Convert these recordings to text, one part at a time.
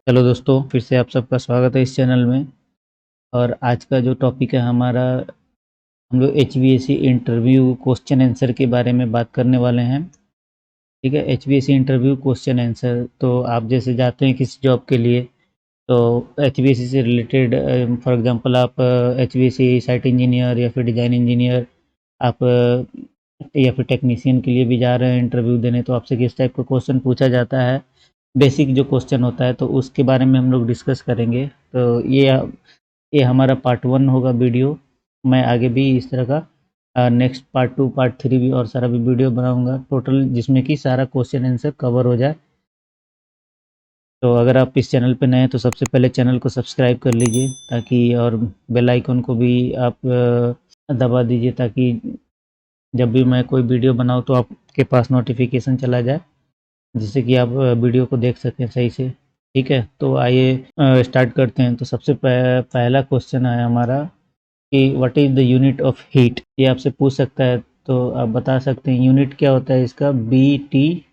Hello दोस्तों, फिर से आप सबका स्वागत है इस चैनल में। और आज का जो टॉपिक है हमारा, हम लोग एचवीएसी इंटरव्यू क्वेश्चन आंसर के बारे में बात करने वाले हैं। ठीक है, एचवीएसी इंटरव्यू क्वेश्चन आंसर। तो आप जैसे जाते हैं किसी जॉब के लिए, तो एचवीएसी से रिलेटेड, फॉर एग्जांपल आप एचवीएसी साइट इंजीनियर या फिर डिज़ाइन इंजीनियर, आप या फिर टेक्नीशियन के लिए भी जा रहे हैं इंटरव्यू देने, तो आपसे किस टाइप का क्वेश्चन पूछा जाता है, बेसिक जो क्वेश्चन होता है, तो उसके बारे में हम लोग डिस्कस करेंगे। तो ये हमारा पार्ट 1 होगा वीडियो। मैं आगे भी इस तरह का नेक्स्ट पार्ट 2, पार्ट 3 भी और सारा भी वीडियो बनाऊंगा टोटल, जिसमें कि सारा क्वेश्चन आंसर कवर हो जाए। तो अगर आप इस चैनल पे नए हैं तो सबसे पहले चैनल को सब्सक्राइब कर लीजिए, ताकि और बेल आइकन को भी आप दबा दीजिए, ताकि जब भी मैं कोई वीडियो बनाऊँ तो आपके पास नोटिफिकेशन चला जाए, जिससे कि आप वीडियो को देख सकें सही से। ठीक है, तो आइए स्टार्ट करते हैं। तो सबसे पहला क्वेश्चन है हमारा कि what is the unit of heat. ये आपसे पूछ सकता है, तो आप बता सकते हैं यूनिट क्या होता है इसका। बी टी,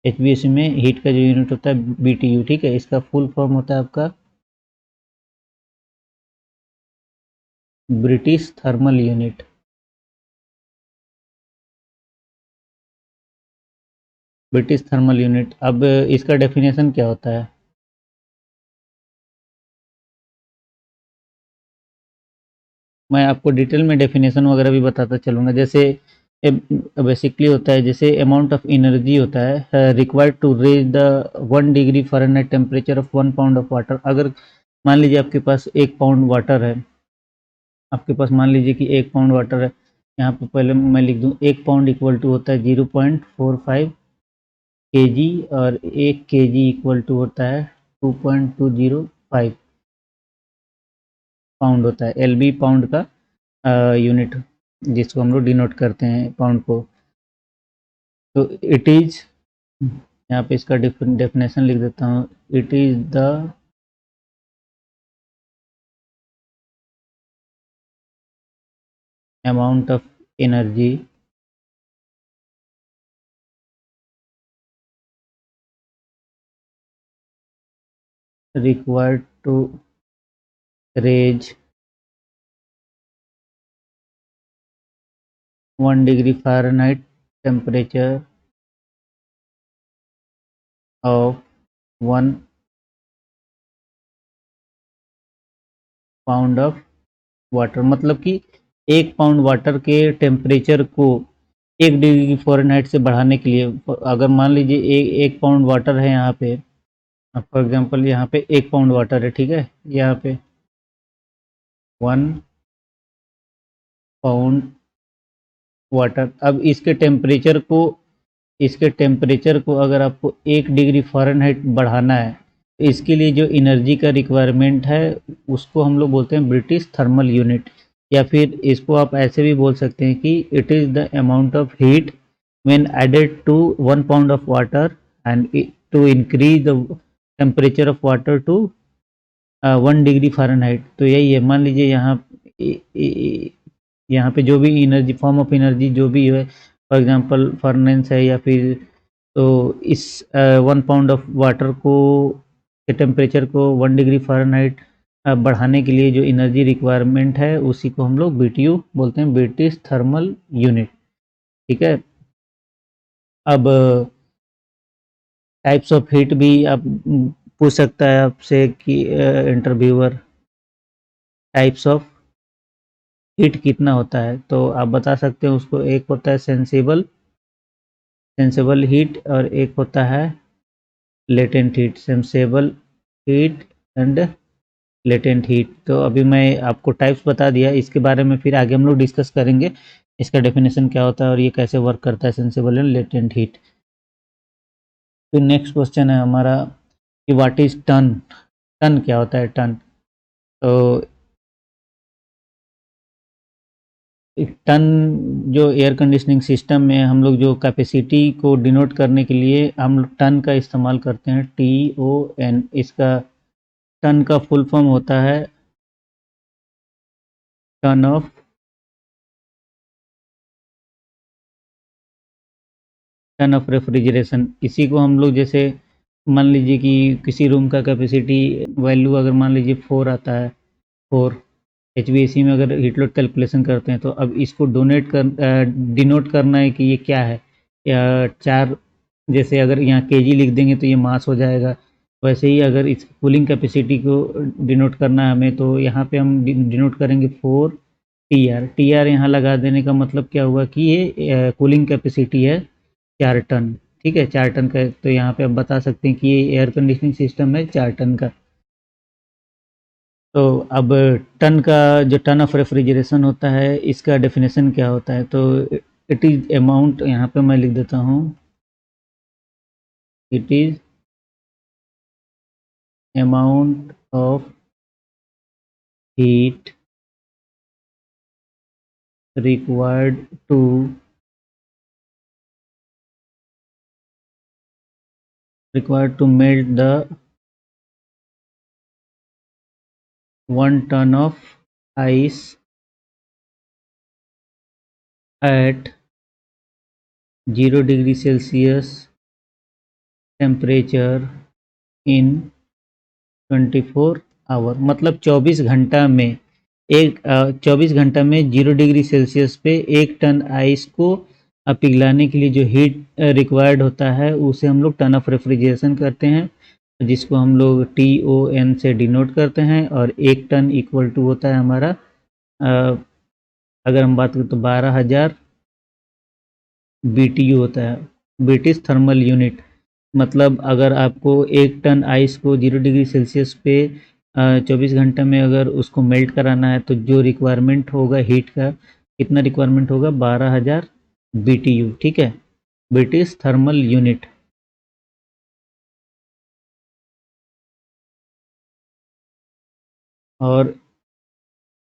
एचबीएससी में हीट का जो यूनिट होता है बीटीयू। ठीक है, इसका फुल फॉर्म होता है आपका British thermal unit. British thermal unit. अब इसका डेफिनेशन क्या होता है। मैं आपको डिटेल में डेफिनेशन वगैरह भी बताता चलूँगा। जैसे बेसिकली होता है, जैसे अमाउंट ऑफ एनर्जी होता है required to raise the 1 degree Fahrenheit temperature of 1 pound of water. अगर मान लीजिए आपके पास 1 पाउंड वाटर है, आपके पास मान लीजिए कि 1 पाउंड वाटर है। यहाँ पे पहले मैं लिख दूँ, 1 पाउंड इक्वल टू होता है 0.45 kg, और 1 kg इक्वल टू होता है 2.205 पाउंड होता है। एल बी पाउंड का यूनिट, जिसको हम लोग डिनोट करते हैं पाउंड को। तो इट इज, यहाँ पे इसका डेफिनेशन लिख देता हूँ। It is the amount of energy required to raise 1 degree Fahrenheit temperature of 1 pound of water. मतलब कि 1 पाउंड वाटर के टेम्परेचर को 1 डिग्री फ़ारेनहाइट से बढ़ाने के लिए, अगर मान लीजिए 1 पाउंड वाटर है यहाँ पे, फॉर एग्जांपल यहाँ पे 1 पाउंड वाटर है। ठीक है, यहाँ पे 1 पाउंड वाटर। अब इसके टेम्परेचर को अगर आपको 1 डिग्री फ़ारेनहाइट बढ़ाना है, तो इसके लिए जो एनर्जी का रिक्वायरमेंट है, उसको हम लोग बोलते हैं ब्रिटिश थर्मल यूनिट। या फिर इसको आप ऐसे भी बोल सकते हैं कि it is the amount of heat when added to 1 pound of water and to increase the temperature of water to 1 degree Fahrenheit. तो यही है, मान लीजिए यहाँ पे जो भी एनर्जी, फॉर्म ऑफ एनर्जी जो भी है, फॉर एग्जांपल फर्नेंस है या फिर, तो इस 1 पाउंड ऑफ वाटर को के टेम्परेचर को 1 डिग्री फ़ारेनहाइट बढ़ाने के लिए जो एनर्जी रिक्वायरमेंट है, उसी को हम लोग बीटीयू बोलते हैं, ब्रिटिश थर्मल यूनिट। ठीक है। अब टाइप्स ऑफ हीट भी आप पूछ सकता है आपसे कि इंटरव्यूअर, टाइप्स ऑफ हीट कितना होता है, तो आप बता सकते हैं उसको। एक होता है सेंसेबल हीट, और एक होता है latent heat. Sensible heat and latent heat. तो अभी मैं आपको टाइप्स बता दिया, इसके बारे में फिर आगे हम लोग डिस्कस करेंगे, इसका डेफिनेशन क्या होता है और ये कैसे वर्क करता है, सेंसेबल एंड लेटेंट हीट। फिर नेक्स्ट क्वेश्चन है हमारा कि व्हाट इज टन। टन क्या होता है, टन। तो टन, जो एयर कंडीशनिंग सिस्टम में हम लोग जो कैपेसिटी को डिनोट करने के लिए हम लोग टन का इस्तेमाल करते हैं, TON। इसका टन का फुल फॉर्म होता है टन ऑफ रेफ्रिजरेशन। इसी को हम लोग जैसे मान लीजिए कि किसी रूम का कैपेसिटी वैल्यू अगर मान लीजिए 4 आता है, 4 एचवीएसी में अगर हीट लोड कैलकुलेशन करते हैं, तो अब इसको डिनोट करना है कि ये क्या है, या 4, जैसे अगर यहाँ केजी लिख देंगे तो ये मास हो जाएगा। वैसे ही अगर इस कूलिंग कैपेसिटी को डिनोट करना है हमें, तो यहाँ पे हम डिनोट करेंगे 4 टीआर। टीआर यहाँ लगा देने का मतलब क्या हुआ कि ये कूलिंग कैपेसिटी है 4 टन। ठीक है, 4 टन का, तो यहाँ पे आप बता सकते हैं कि ये एयर कंडीशनिंग सिस्टम है 4 टन का। तो अब टन का, जो टन ऑफ रेफ्रिजरेशन होता है, इसका डेफिनेशन क्या होता है, तो इट इज़ अमाउंट, यहाँ पे मैं लिख देता हूँ, it is amount of heat required to melt the 1 ton of ice at 0 degree Celsius temperature in 24 hour. मतलब 24 घंटा में 0 डिग्री सेल्सियस पे 1 टन आइस को पिघलाने के लिए जो हीट रिक्वायर्ड होता है, उसे हम लोग टन ऑफ रेफ्रिजरेशन करते हैं, जिसको हम लोग TON से डिनोट करते हैं। और 1 टन इक्वल टू होता है हमारा, अगर हम बात करें तो 12,000 BTU होता है, ब्रिटिश थर्मल यूनिट। मतलब अगर आपको 1 टन आइस को 0 डिग्री सेल्सियस पे 24 घंटे में अगर उसको मेल्ट कराना है, तो जो रिक्वायरमेंट होगा हीट का, कितना रिक्वायरमेंट होगा, 12,000 BTU। ठीक है, ब्रिटिश थर्मल यूनिट। और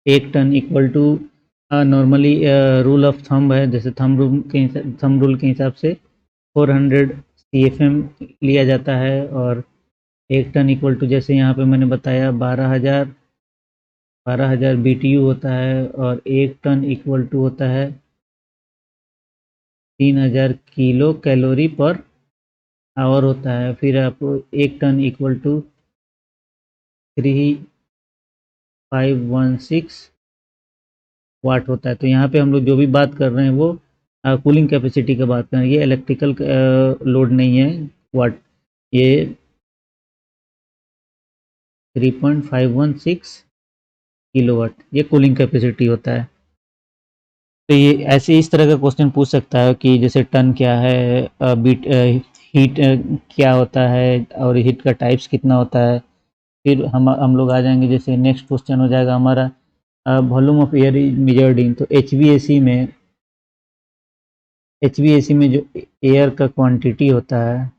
1 ton equal to, normally rule of thumb है, जैसे थंब रूल के हिसाब से 400 CFM लिया जाता है। और 1 टन इक्वल टू, जैसे यहाँ पे मैंने बताया, 12,000 BTU होता है। और 1 टन इक्वल टू होता है 3,000 किलो कैलोरी पर आवर होता है। फिर आपको 1 टन इक्वल टू 3516 वाट होता है। तो यहाँ पे हम लोग जो भी बात कर रहे हैं वो कूलिंग कैपेसिटी का बात कर रहे हैं, ये इलेक्ट्रिकल लोड नहीं है वाट, ये 3.516 किलोवाट, ये कूलिंग कैपेसिटी होता है। तो ये ऐसे इस तरह का क्वेश्चन पूछ सकता है कि जैसे टन क्या है, हीट क्या होता है, और हीट का टाइप्स कितना होता है। फिर हम लोग आ जाएंगे, जैसे नेक्स्ट क्वेश्चन हो जाएगा हमारा, volume of air is measured in. तो एचवीएसी में जो एयर का क्वांटिटी होता है,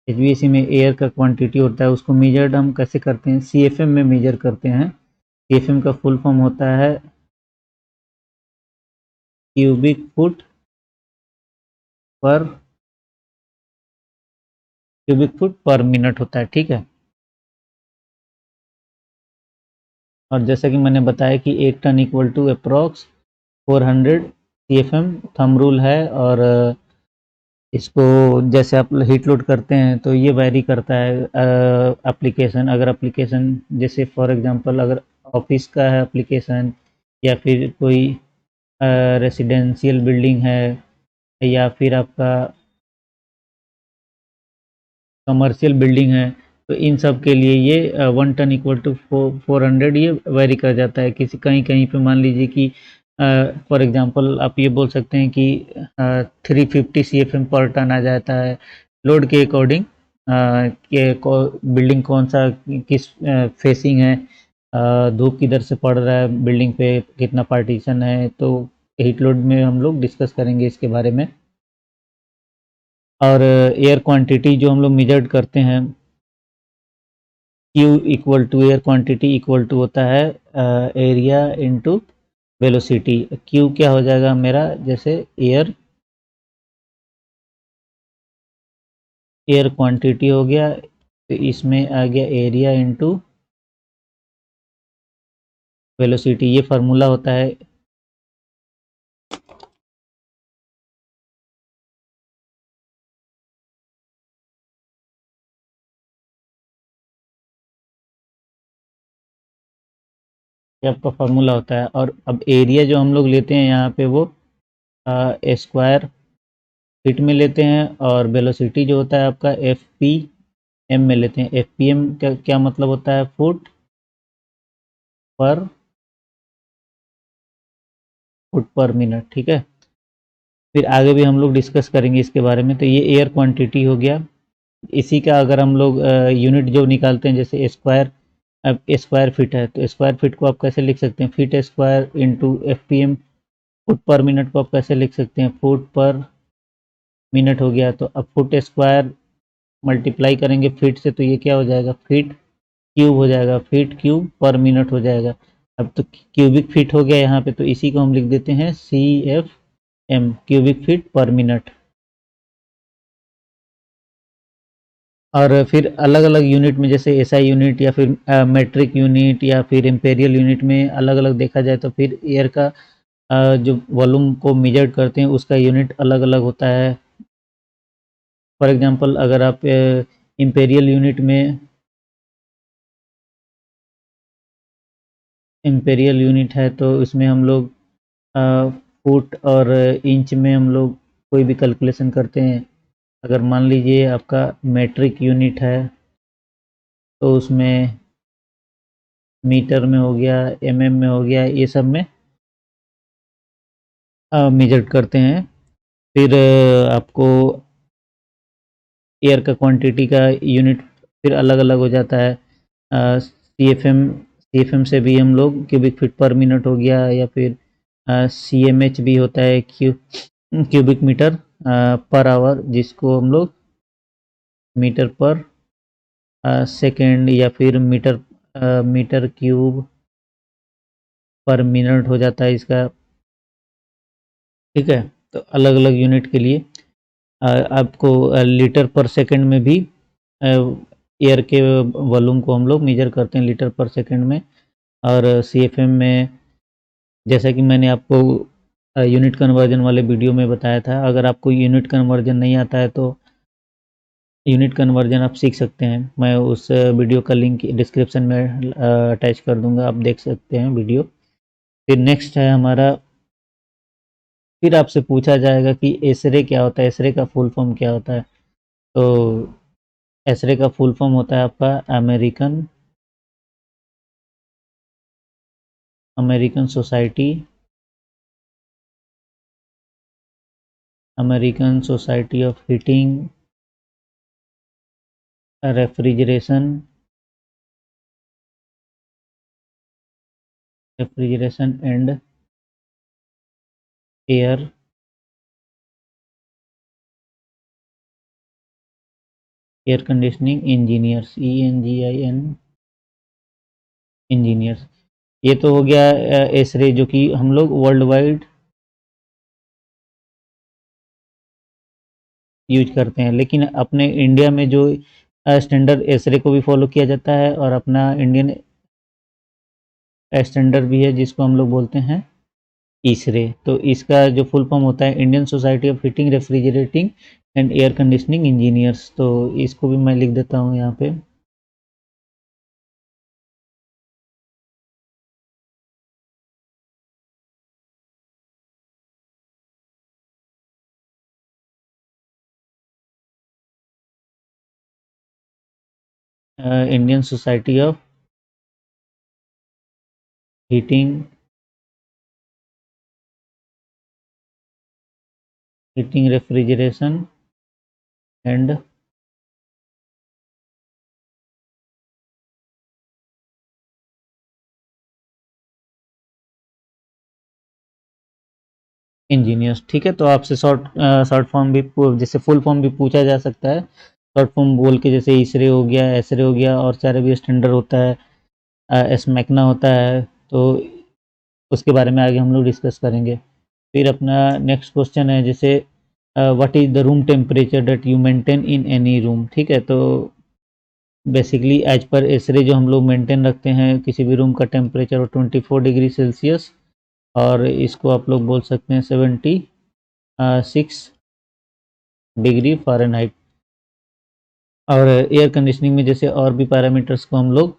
एचवीएसी में एयर का क्वांटिटी होता है, उसको मेजर्ड हम कैसे करते हैं, सीएफएम में मेजर करते हैं। सीएफएम का फुल फॉर्म होता है पर क्यूबिक फुट पर मिनट होता है। ठीक है, और जैसा कि मैंने बताया कि 1 ton equal to approx 400 CFM thumb rule है। और इसको जैसे आप हीट लोड करते हैं तो ये वैरी करता है एप्लीकेशन, अगर एप्लीकेशन, जैसे फॉर एग्जांपल अगर ऑफिस का है एप्लीकेशन, या फिर कोई रेसिडेंशियल बिल्डिंग है, या फिर आपका कमर्शियल बिल्डिंग है, तो इन सब के लिए ये 1 टन इक्वल टू 400 ये वेरी कर जाता है। किसी कहीं कहीं पे मान लीजिए कि फॉर एग्जांपल आप ये बोल सकते हैं कि 350 CFM पर टन आ जाता है, लोड के अकॉर्डिंग, कि बिल्डिंग कौन सा, किस फेसिंग है, धूप किधर से पड़ रहा है, बिल्डिंग पे कितना पार्टीशन है। तो हीट लोड में हम लोग डिस्कस करेंगे इसके बारे में। और एयर क्वांटिटी जो हम लोग मेजर्ड करते हैं, Q equal to air quantity equal to होता है एरिया इनटू वेलोसिटी। Q क्या हो जाएगा मेरा, जैसे एयर क्वांटिटी हो गया, तो इसमें आ गया एरिया इनटू वेलोसिटी, ये फार्मूला होता है। ये आपका फार्मूला होता है। और अब एरिया जो हम लोग लेते हैं यहाँ पे वो स्क्वायर फीट में लेते हैं, और वेलोसिटी जो होता है आपका एफ पी एम में लेते हैं। एफ पी एम का क्या मतलब होता है? फुट पर मिनट, ठीक है। फिर आगे भी हम लोग डिस्कस करेंगे इसके बारे में। तो ये एयर क्वांटिटी हो गया। इसी का अगर हम लोग यूनिट जो निकालते हैं, जैसे स्क्वायर, अब स्क्वायर फीट है तो स्क्वायर फीट को आप कैसे लिख सकते हैं? Feet square into F P M. Foot per minute को आप कैसे लिख सकते हैं? फुट पर मिनट हो गया। तो अब फुट स्क्वायर मल्टीप्लाई करेंगे फीट से, तो ये क्या हो जाएगा? फीट क्यूब हो जाएगा। फीट क्यूब पर मिनट हो जाएगा। अब तो क्यूबिक फीट हो गया यहाँ पे, तो इसी को हम लिख देते हैं C F M, cubic feet per minute. और फिर अलग अलग यूनिट में, जैसे एसआई यूनिट या फिर मेट्रिक यूनिट या फिर इम्पेरियल यूनिट में अलग अलग देखा जाए, तो फिर एयर का जो वॉल्यूम को मेजर करते हैं उसका यूनिट अलग अलग होता है। फॉर एग्जांपल अगर आप इम्पेरियल यूनिट में, इम्पेरियल यूनिट है तो इसमें हम लोग फुट और इंच में हम लोग कोई भी कैलकुलेशन करते हैं। अगर मान लीजिए आपका मेट्रिक यूनिट है तो उसमें मीटर में हो गया, एमएम में हो गया, ये सब में मेजर करते हैं। फिर आपको एयर का क्वांटिटी का यूनिट फिर अलग अलग हो जाता है। सी एफ एम से भी हम लोग क्यूबिक फीट पर मिनट हो गया, या फिर सी एम एच भी होता है, क्यूबिक मीटर पर आवर, जिसको हम लोग मीटर पर सेकेंड, या फिर मीटर क्यूब पर मिनट हो जाता है इसका, ठीक है। तो अलग अलग यूनिट के लिए आपको लीटर पर सेकंड में भी एयर के वॉल्यूम को हम लोग मेजर करते हैं लीटर पर सेकंड में। और सीएफएम में, जैसा कि मैंने आपको यूनिट कन्वर्जन वाले वीडियो में बताया था, अगर आपको यूनिट कन्वर्जन नहीं आता है तो यूनिट कन्वर्जन आप सीख सकते हैं। मैं उस वीडियो का लिंक डिस्क्रिप्शन में अटैच कर दूंगा, आप देख सकते हैं वीडियो। फिर नेक्स्ट है हमारा, फिर आपसे पूछा जाएगा कि एसरे क्या होता है, एसरे का फुल फॉर्म क्या होता है। तो एसरे का फुल फॉर्म होता है आपका American society, American society of heating, refrigeration and air conditioning engineers, ENGIN engineers. ये तो हो गया एसरे, जो कि हम लोग वर्ल्ड वाइड यूज करते हैं। लेकिन अपने इंडिया में जो स्टैंडर्ड एसरे को भी फॉलो किया जाता है, और अपना इंडियन स्टैंडर्ड भी है जिसको हम लोग बोलते हैं इसरे। तो इसका जो फुल फॉर्म होता है Indian society of heating, refrigerating and air conditioning engineers. तो इसको भी मैं लिख देता हूँ यहाँ पे। Indian society of heating, refrigeration and engineers, ठीक है। तो आपसे शॉर्ट फॉर्म भी, जैसे फुल फॉर्म भी पूछा जा सकता है। शॉर्ट फॉर्म बोल के, जैसे इसरे हो गया, एसरे हो गया, और सारे भी स्टैंडर्ड होता है, एसमैकना होता है। तो उसके बारे में आगे हम लोग डिस्कस करेंगे। फिर अपना नेक्स्ट क्वेश्चन है, जैसे what is the room temperature that you maintain in any room, ठीक है। तो बेसिकली एज पर एसरे जो हम लोग मेंटेन रखते हैं किसी भी रूम का टेम्परेचर हो 24 डिग्री सेल्सियस, और इसको आप लोग बोल सकते हैं 76 डिग्री फ़ारेनहाइट। और एयर कंडीशनिंग में जैसे और भी पैरामीटर्स को हम लोग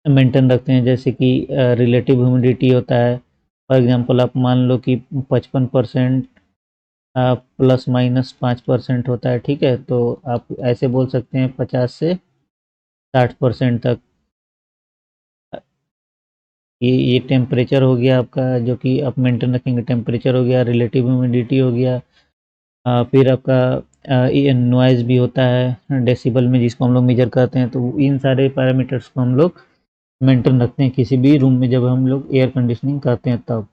मेंटेन रखते हैं, जैसे कि रिलेटिव ह्यूमिडिटी होता है। फॉर एग्जांपल आप मान लो कि 55% प्लस माइनस 5% होता है, ठीक है। तो आप ऐसे बोल सकते हैं 50 से 60% तक। ये टेम्परेचर हो गया आपका, जो कि आप मेंटेन रखेंगे। टेम्परेचर हो गया, रिलेटिव ह्यूमिडिटी हो गया, फिर आपका ये नॉइज़ भी होता है डेसिबल में, जिसको हम लोग मेजर करते हैं। तो इन सारे पैरामीटर्स को हम लोग मेंटेन रखते हैं किसी भी रूम में, जब हम लोग एयर कंडीशनिंग करते हैं तब।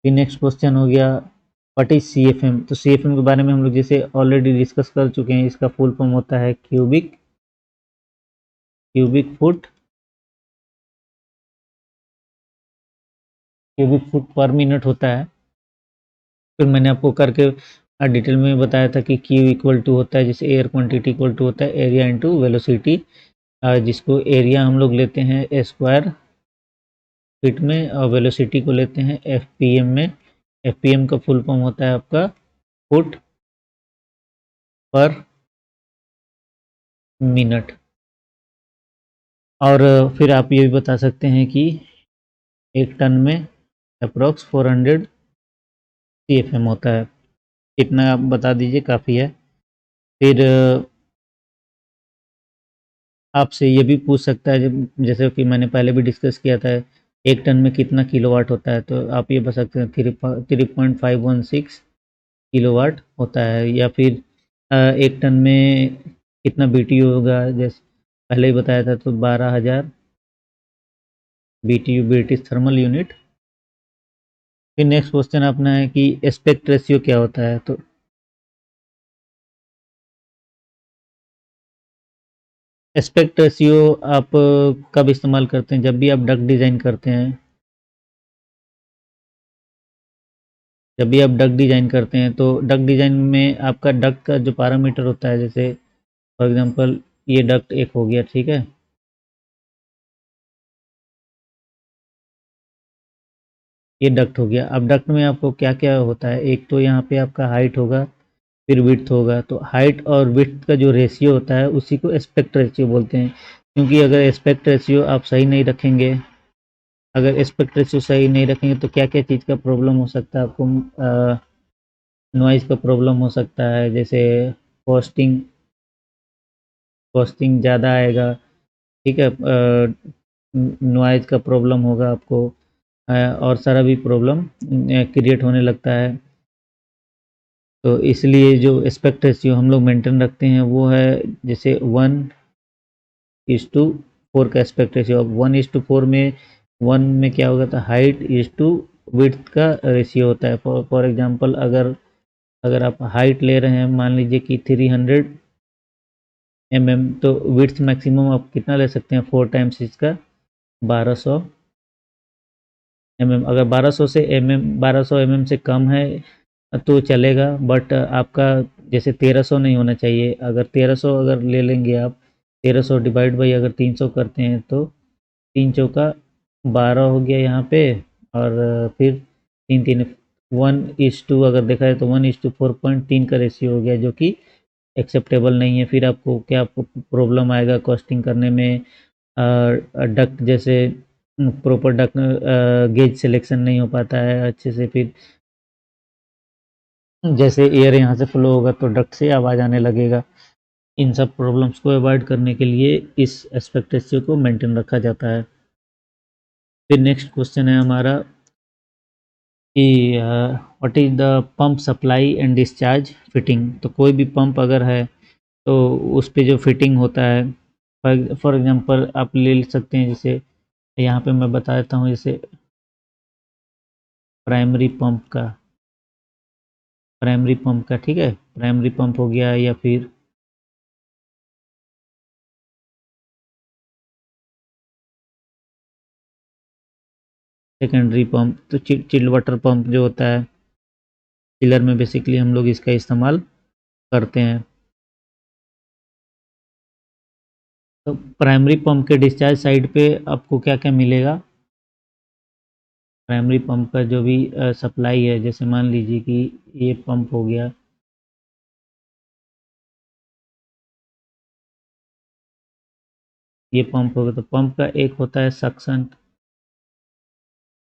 फिर नेक्स्ट क्वेश्चन हो गया, व्हाट इज सीएफएम। तो सीएफएम के बारे में हम लोग जैसे ऑलरेडी डिस्कस कर चुके हैं। इसका फुल फॉर्म होता है cubic foot cubic foot per minute होता है। फिर मैंने आपको करके डिटेल में बताया था कि क्यू इक्वल टू होता है, जैसे एयर क्वांटिटी इक्वल टू होता है एरिया इंटू वेलोसिटी, जिसको एरिया हम लोग लेते हैं स्क्वायर फीट में और वेलोसिटी को लेते हैं एफपीएम में। एफपीएम का फुल फॉर्म होता है आपका फुट पर मिनट। और फिर आप ये भी बता सकते हैं कि एक टन में अप्रोक्स 400 सीएफएम होता है। इतना आप बता दीजिए, काफ़ी है। फिर आपसे ये भी पूछ सकता है, जैसे कि मैंने पहले भी डिस्कस किया था, एक टन में कितना किलोवाट होता है। तो आप ये बता सकते हैं 3.516 किलोवाट होता है। या फिर एक टन में कितना बीटीयू होगा, जैसे पहले ही बताया था, तो 12,000 बीटीयू, ब्रिटिश थर्मल यूनिट। फिर नेक्स्ट क्वेश्चन अपना है कि एस्पेक्ट रेशियो क्या होता है। तो एस्पेक्ट रेशियो आप कब इस्तेमाल करते हैं, जब भी आप डक डिज़ाइन करते हैं। जब भी आप डक डिज़ाइन करते हैं, तो डक डिज़ाइन में आपका डक का जो पैरामीटर होता है, जैसे फॉर एग्जांपल ये डक्ट एक हो गया, ठीक है। ये डक्ट हो गया। अब डक्ट में आपको क्या क्या होता है, एक तो यहाँ पे आपका हाइट होगा, फिर विड्थ होगा। तो हाइट और विड्थ का जो रेशियो होता है, उसी को एस्पेक्ट रेशियो बोलते हैं। क्योंकि अगर एस्पेक्ट रेशियो आप सही नहीं रखेंगे, अगर एस्पेक्ट रेशियो सही नहीं रखेंगे, तो क्या क्या चीज़ का प्रॉब्लम हो सकता है आपको। नॉइज़ का प्रॉब्लम हो सकता है, जैसे कॉस्टिंग कॉस्टिंग ज़्यादा आएगा, ठीक है। नॉइज़ का प्रॉब्लम होगा आपको, और सारा भी प्रॉब्लम क्रिएट होने लगता है। तो इसलिए जो एस्पेक्ट रेशियो हम लोग मेंटेन रखते हैं, वो है जैसे 1:4 का एस्पेक्ट रेशियो। अब 1:4 में 1 में क्या होगा, तो हाइट इज टू विड्थ का रेशियो होता है। फॉर एग्जांपल, अगर अगर आप हाइट ले रहे हैं, मान लीजिए कि 300 mm, तो विड्थ मैक्सिमम आप कितना ले सकते हैं, 4 टाइम्स इसका 1200 mm। अगर 1200 mm से कम है तो चलेगा, बट आपका जैसे 1300 नहीं होना चाहिए। अगर 1300 अगर ले लेंगे आप, 1300 डिवाइड बाई अगर 300 करते हैं, तो 3 चौका 12 हो गया यहाँ पे। और फिर तीन तीन 1:2 अगर देखा है, तो 1:4.3 का रेशियो हो गया, जो कि एक्सेप्टेबल नहीं है। फिर आपको क्या प्रॉब्लम आएगा कॉस्टिंग करने में। डक्ट जैसे प्रॉपर डक्ट गेज सिलेक्शन नहीं हो पाता है अच्छे से। फिर जैसे एयर यहाँ से फ्लो होगा, तो डक्ट से आवाज़ आने लगेगा। इन सब प्रॉब्लम्स को अवॉइड करने के लिए इस एस्पेक्ट रेशियो को मेंटेन रखा जाता है। फिर नेक्स्ट क्वेश्चन है हमारा कि what is the pump supply and discharge fitting. तो कोई भी पंप अगर है, तो उस पे जो फिटिंग होता है, फॉर एग्जांपल आप ले सकते हैं, जैसे यहाँ पे मैं बता देता हूँ, जैसे प्राइमरी पंप का ठीक है, प्राइमरी पंप हो गया, या फिर सेकेंडरी पंप। तो चिल्ड वाटर पंप जो होता है, चिलर में बेसिकली हम लोग इसका इस्तेमाल करते हैं। तो प्राइमरी पंप के डिस्चार्ज साइड पे आपको क्या क्या मिलेगा। प्राइमरी पंप का जो भी सप्लाई है, जैसे मान लीजिए कि ये पंप हो गया, ये पंप हो गया। तो पंप का एक होता है सक्शन,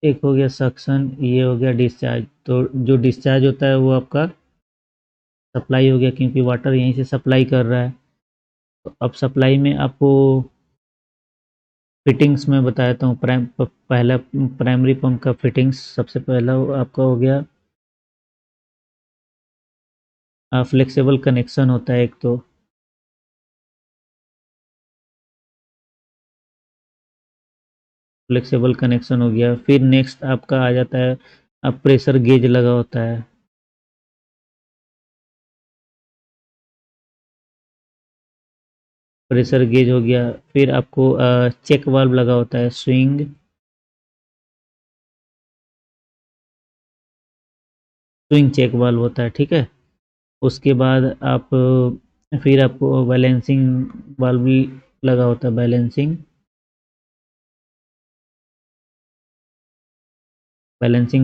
एक हो गया सक्शन, ये हो गया डिस्चार्ज। तो जो डिस्चार्ज होता है वो आपका सप्लाई हो गया, क्योंकि वाटर यहीं से सप्लाई कर रहा है। तो अब सप्लाई में आपको फिटिंग्स में बताता हूँ। पहला प्राइमरी पंप का फिटिंग्स सबसे पहला आपका हो गया फ्लेक्सिबल कनेक्शन होता है एक। तो फ्लेक्सिबल कनेक्शन हो गया। फिर नेक्स्ट आपका आ जाता है, अब प्रेशर गेज लगा होता है। प्रेशर गेज हो गया। फिर आपको चेक वाल्व लगा होता है, स्विंग चेक वाल्व होता है, ठीक है। उसके बाद आप फिर आपको बैलेंसिंग वाल्व भी लगा होता है, बैलेंसिंग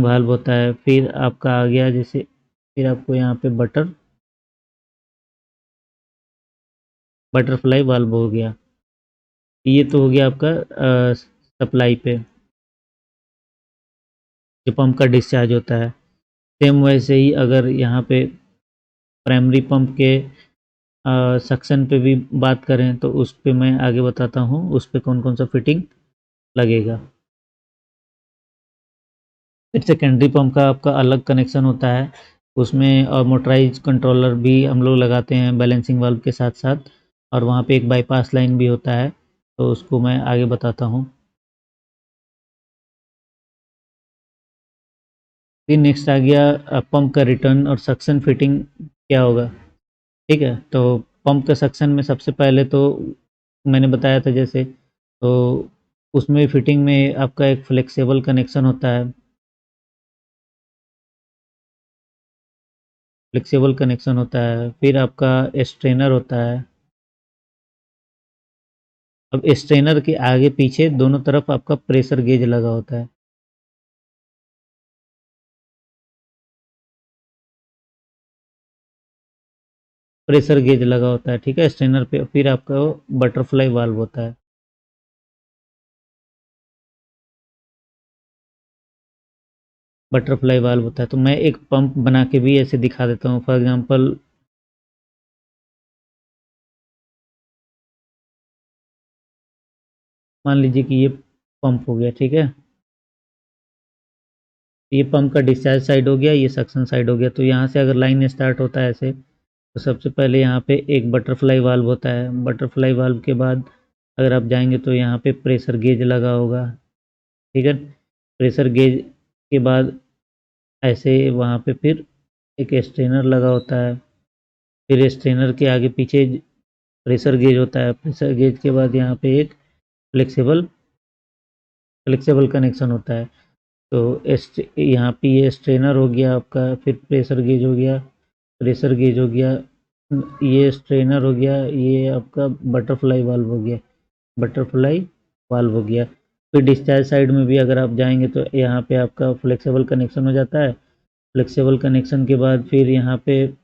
वाल्व होता है। फिर आपका आ गया जैसे, फिर आपको यहाँ पे बटरफ्लाई वाल्व हो गया। ये तो हो गया आपका सप्लाई पे, जो पंप का डिस्चार्ज होता है। सेम वैसे ही अगर यहाँ पे प्राइमरी पंप के सक्शन पे भी बात करें तो उस पे मैं आगे बताता हूँ, उस पे कौन कौन सा फिटिंग लगेगा। फिर सेकेंडरी पंप का आपका अलग कनेक्शन होता है, उसमें मोटराइज कंट्रोलर भी हम लोग लगाते हैं बैलेंसिंग वाल्व के साथ साथ, और वहाँ पे एक बाईपास लाइन भी होता है, तो उसको मैं आगे बताता हूँ। फिर नेक्स्ट आ गया पंप का रिटर्न और सक्शन फिटिंग क्या होगा, ठीक है। तो पंप के सक्शन में सबसे पहले तो मैंने बताया था जैसे, तो उसमें फिटिंग में आपका एक फ्लेक्सिबल कनेक्शन होता है, फिर आपका स्ट्रेनर होता है। अब स्ट्रेनर के आगे पीछे दोनों तरफ आपका प्रेशर गेज लगा होता है। प्रेशर गेज लगा होता है, ठीक है, स्ट्रेनर पे। फिर आपका बटरफ्लाई वाल्व होता है। बटरफ्लाई वाल्व होता है। तो मैं एक पंप बना के भी ऐसे दिखा देता हूँ। फॉर एग्जांपल, मान लीजिए कि ये पंप हो गया, ठीक है। ये पंप का डिस्चार्ज साइड हो गया, ये सक्शन साइड हो गया। तो यहाँ से अगर लाइन स्टार्ट होता है ऐसे, तो सबसे पहले यहाँ पे एक बटरफ्लाई वाल्व होता है। बटरफ्लाई वाल्व के बाद अगर आप जाएंगे तो यहाँ पे प्रेशर गेज लगा होगा, ठीक है। प्रेशर गेज के बाद ऐसे वहाँ पे फिर एक स्ट्रेनर लगा होता है। फिर स्ट्रेनर के आगे पीछे प्रेशर गेज होता है। प्रेशर गेज के बाद यहाँ पे एक फ्लेक्सिबल फ्लेक्सिबल कनेक्शन होता है। तो यहाँ पे ये स्ट्रेनर हो गया आपका, फिर प्रेशर गेज हो गया, प्रेशर गेज हो गया, ये स्ट्रेनर हो गया, ये आपका बटरफ्लाई वाल्व हो गया, बटरफ्लाई वाल्व हो गया। फिर डिस्चार्ज साइड में भी अगर आप जाएंगे तो यहाँ पे आपका फ्लेक्सिबल कनेक्शन हो जाता है। फ्लेक्सिबल कनेक्शन के बाद फिर यहाँ पे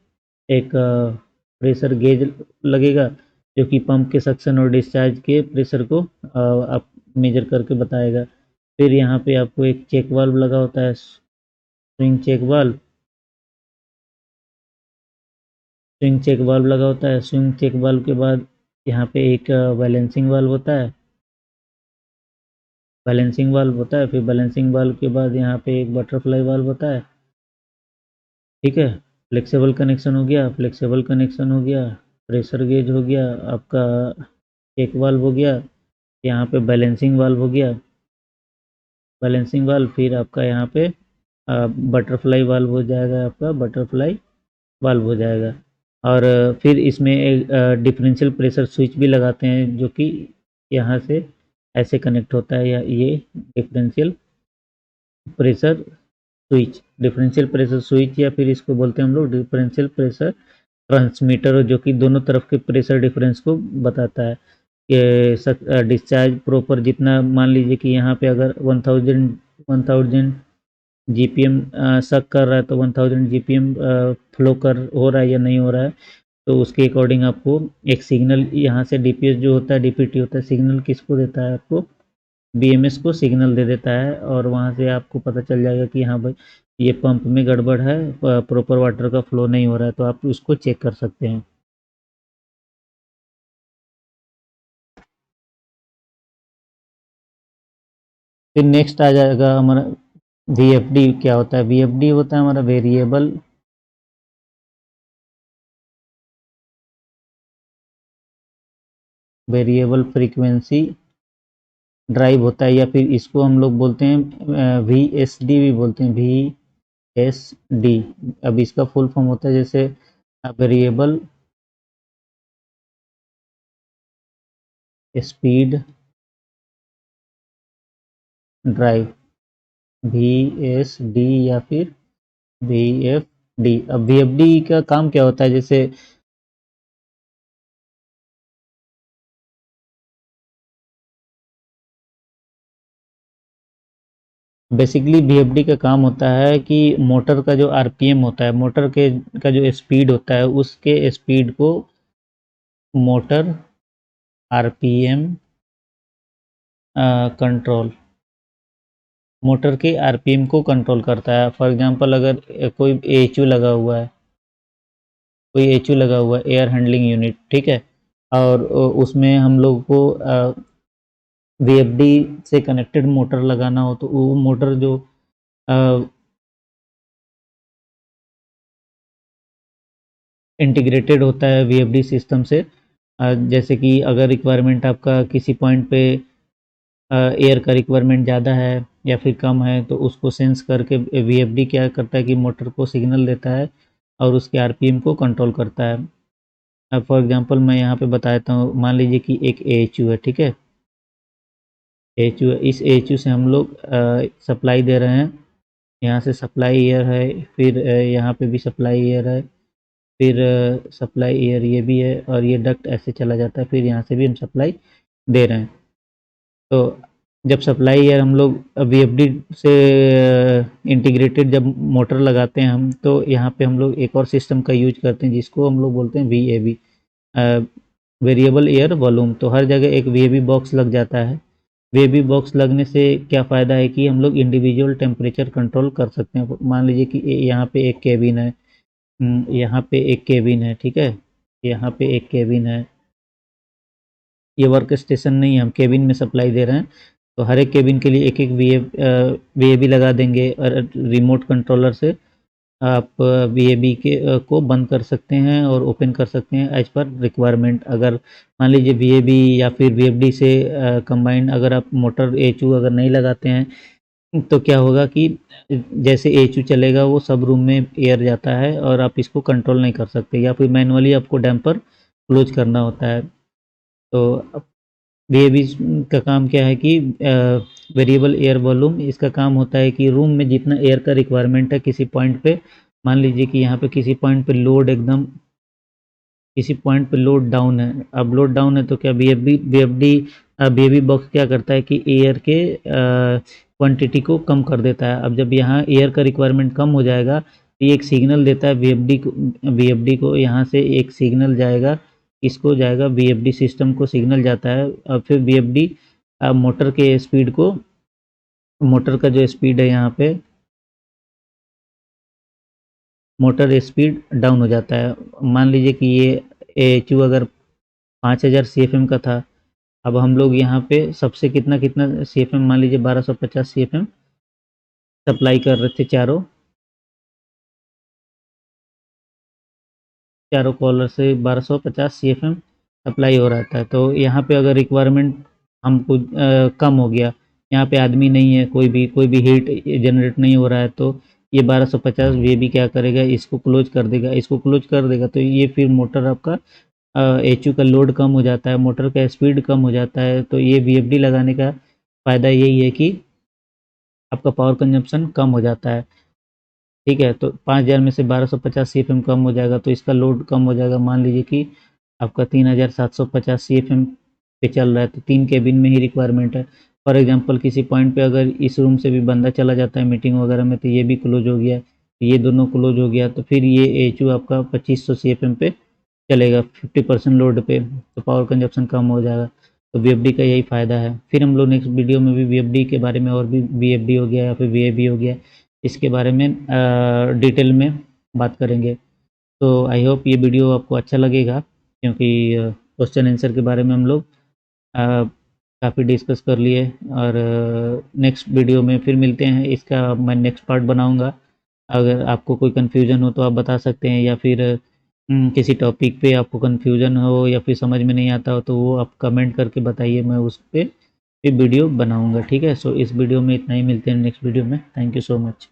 एक प्रेशर गेज लगेगा, जो कि पंप के सक्शन और डिस्चार्ज के प्रेशर को आप मेजर करके बताएगा। फिर यहाँ पे आपको एक चेक वाल्व लगा होता है, स्विंग चेक वाल्व लगा होता है। स्विंग चेक वाल्व के बाद यहाँ पे एक बैलेंसिंग वाल्व होता है, फिर बैलेंसिंग वाल्व के बाद यहाँ पे एक बटरफ्लाई वाल्व होता है, ठीक है। फ्लेक्सिबल कनेक्शन हो गया, प्रेशर गेज हो गया, आपका चेक वाल्व हो गया, यहाँ पे बैलेंसिंग वाल्व हो गया, फिर आपका यहाँ पे बटरफ्लाई वाल्व हो जाएगा, हो जाएगा। और फिर इसमें एक डिफरेंशियल प्रेशर स्विच भी लगाते हैं, जो कि यहाँ से ऐसे कनेक्ट होता है, या ये differential pressure differential pressure switch, या फिर इसको बोलते हैं हम लोग डिफरेंशियल प्रेशर ट्रांसमीटर, जो कि दोनों तरफ के प्रेशर डिफरेंस को बताता है। कि डिस्चार्ज प्रॉपर जितना, मान लीजिए कि यहाँ पे अगर 1000 जीपीएम शक कर रहा है, तो 1000 जीपीएम फ्लो कर हो रहा है या नहीं हो रहा है, तो उसके अकॉर्डिंग आपको एक सिग्नल यहाँ से डीपीएस जो होता है, डीपीटी होता है, सिग्नल किसको देता है, आपको बीएमएस को सिग्नल दे देता है। और वहाँ से आपको पता चल जाएगा कि हाँ भाई ये पंप में गड़बड़ है, प्रॉपर वाटर का फ्लो नहीं हो रहा है, तो आप उसको चेक कर सकते हैं। फिर नेक्स्ट आ जाएगा हमारा वीएफडी। क्या होता है? वीएफडी होता है हमारा वेरिएबल फ्रीक्वेंसी ड्राइव होता है, या फिर इसको हम लोग बोलते हैं वीएसडी भी बोलते हैं, वीएसडी। अब इसका फुल फॉर्म होता है जैसे वेरिएबल स्पीड ड्राइव, वीएसडी या फिर वीएफडी। अब वीएफडी का काम क्या होता है? जैसे बेसिकली वीएफडी का काम होता है कि मोटर का जो आरपीएम होता है, मोटर के का जो स्पीड होता है, उसके स्पीड को मोटर आरपीएम कंट्रोल, मोटर के आरपीएम को कंट्रोल करता है। फॉर एग्जांपल अगर कोई एएचयू लगा हुआ है, कोई एएचयू लगा हुआ है, एयर हैंडलिंग यूनिट, ठीक है, और उसमें हम लोग को वीएफडी से कनेक्टेड मोटर लगाना हो, तो वो मोटर जो इंटीग्रेटेड होता है वीएफडी सिस्टम से, जैसे कि अगर रिक्वायरमेंट आपका किसी पॉइंट पे एयर का रिक्वायरमेंट ज़्यादा है या फिर कम है, तो उसको सेंस करके वीएफडी क्या करता है कि मोटर को सिग्नल देता है और उसके आरपीएम को कंट्रोल करता है। अब फॉर एग्जांपल मैं यहाँ पे बताता हूँ, मान लीजिए कि एक एएचयू है, ठीक है, एएचयू, इस एएचयू से हम लोग सप्लाई दे रहे हैं, यहाँ से सप्लाई एयर है, फिर यहाँ पे भी सप्लाई एयर है, फिर सप्लाई एयर ये भी है, और ये डक्ट ऐसे चला जाता है, फिर यहाँ से भी हम सप्लाई दे रहे हैं। तो जब सप्लाई एयर हम लोग वीएफडी से इंटीग्रेटेड जब मोटर लगाते हैं हम, तो यहाँ पे हम लोग एक और सिस्टम का यूज करते हैं जिसको हम लोग बोलते हैं वीएबी, वेरिएबल एयर वॉल्यूम। तो हर जगह एक वीएबी बॉक्स लग जाता है। वीएबी बॉक्स लगने से क्या फ़ायदा है कि हम लोग इंडिविजुअल टेम्परेचर कंट्रोल कर सकते हैं। मान लीजिए कि यहाँ पे एक केबिन है, यहाँ पे एक केबिन है, ठीक है, यहाँ पे एक केबिन है, ये वर्क स्टेशन नहीं है, हम केबिन में सप्लाई दे रहे हैं, तो हर एक केबिन के लिए एक एक वीएबी लगा देंगे, और रिमोट कंट्रोलर से आप वीएबी के को बंद कर सकते हैं और ओपन कर सकते हैं एज पर रिक्वायरमेंट। अगर मान लीजिए वीएबी या फिर वीएफडी से कंबाइंड अगर आप मोटर एचयू अगर नहीं लगाते हैं, तो क्या होगा कि जैसे एचयू चलेगा वो सब रूम में एयर जाता है और आप इसको कंट्रोल नहीं कर सकते, या फिर मैनुअली आपको डैम्पर क्लोज करना होता है। तो वीएबी का काम क्या है कि वेरिएबल एयर वॉल्यूम, इसका काम होता है कि रूम में जितना एयर का रिक्वायरमेंट है किसी पॉइंट पे, मान लीजिए कि यहाँ पे किसी पॉइंट पे लोड एकदम, किसी पॉइंट पे लोड डाउन है, अब लोड डाउन है तो क्या वीएफडी बॉक्स क्या करता है कि एयर के क्वांटिटी को कम कर देता है। अब जब यहाँ एयर का रिक्वायरमेंट कम हो जाएगा तो ये एक सिग्नल देता है वीएफडी को यहाँ से एक सिग्नल जाएगा, इसको जाएगा वीएफडी सिस्टम को सिग्नल जाता है, और फिर वीएफडी मोटर के स्पीड को, मोटर का जो स्पीड है यहाँ पे, मोटर स्पीड डाउन हो जाता है। मान लीजिए कि ये एएचयू अगर 5000 सीएफएम का था, अब हम लोग यहाँ पे सबसे कितना कितना सीएफएम, मान लीजिए 1250 सीएफएम सप्लाई कर रहे थे, चारों कॉलर से 1250 सीएफएम सप्लाई हो रहा था। तो यहाँ पे अगर रिक्वायरमेंट हमको कम हो गया, यहाँ पे आदमी नहीं है, कोई भी हीट जनरेट नहीं हो रहा है, तो ये 1250 वीएबी क्या करेगा, इसको क्लोज कर देगा, इसको क्लोज कर देगा, तो ये फिर मोटर आपका एचयू का लोड कम हो जाता है, मोटर का स्पीड कम हो जाता है। तो ये वीएफडी लगाने का फ़ायदा यही है कि आपका पावर कंजम्पशन कम हो जाता है, ठीक है। तो 5000 में से 1250 सीएफएम कम हो जाएगा, तो इसका लोड कम हो जाएगा। मान लीजिए कि आपका 3750 सीएफएम पे चल रहा है, तो 3 केबिन में ही रिक्वायरमेंट है। फॉर एग्जांपल किसी पॉइंट पे अगर इस रूम से भी बंदा चला जाता है मीटिंग वगैरह में, तो ये भी क्लोज हो गया, ये दोनों क्लोज हो गया, तो फिर ये एचयू आपका 2500 सीएफएम पे चलेगा 50% लोड पे, तो पावर कंजप्शन कम हो जाएगा। तो वीएफडी का यही फ़ायदा है। फिर हम लोग नेक्स्ट वीडियो में भी वीएफडी के बारे में, और भी वीएफडी हो गया या फिर वीएबी हो गया, इसके बारे में डिटेल में बात करेंगे। तो आई होप ये वीडियो आपको अच्छा लगेगा, क्योंकि क्वेश्चन आंसर के बारे में हम लोग काफ़ी डिस्कस कर लिए। और नेक्स्ट वीडियो में फिर मिलते हैं, इसका मैं नेक्स्ट पार्ट बनाऊंगा। अगर आपको कोई कन्फ्यूज़न हो तो आप बता सकते हैं, या फिर किसी टॉपिक पे आपको कन्फ्यूज़न हो या फिर समझ में नहीं आता हो तो वो आप कमेंट करके बताइए, मैं उस पे वीडियो बनाऊंगा। ठीक है, सो इस वीडियो में इतना ही, मिलते हैं नेक्स्ट वीडियो में। Thank you so much.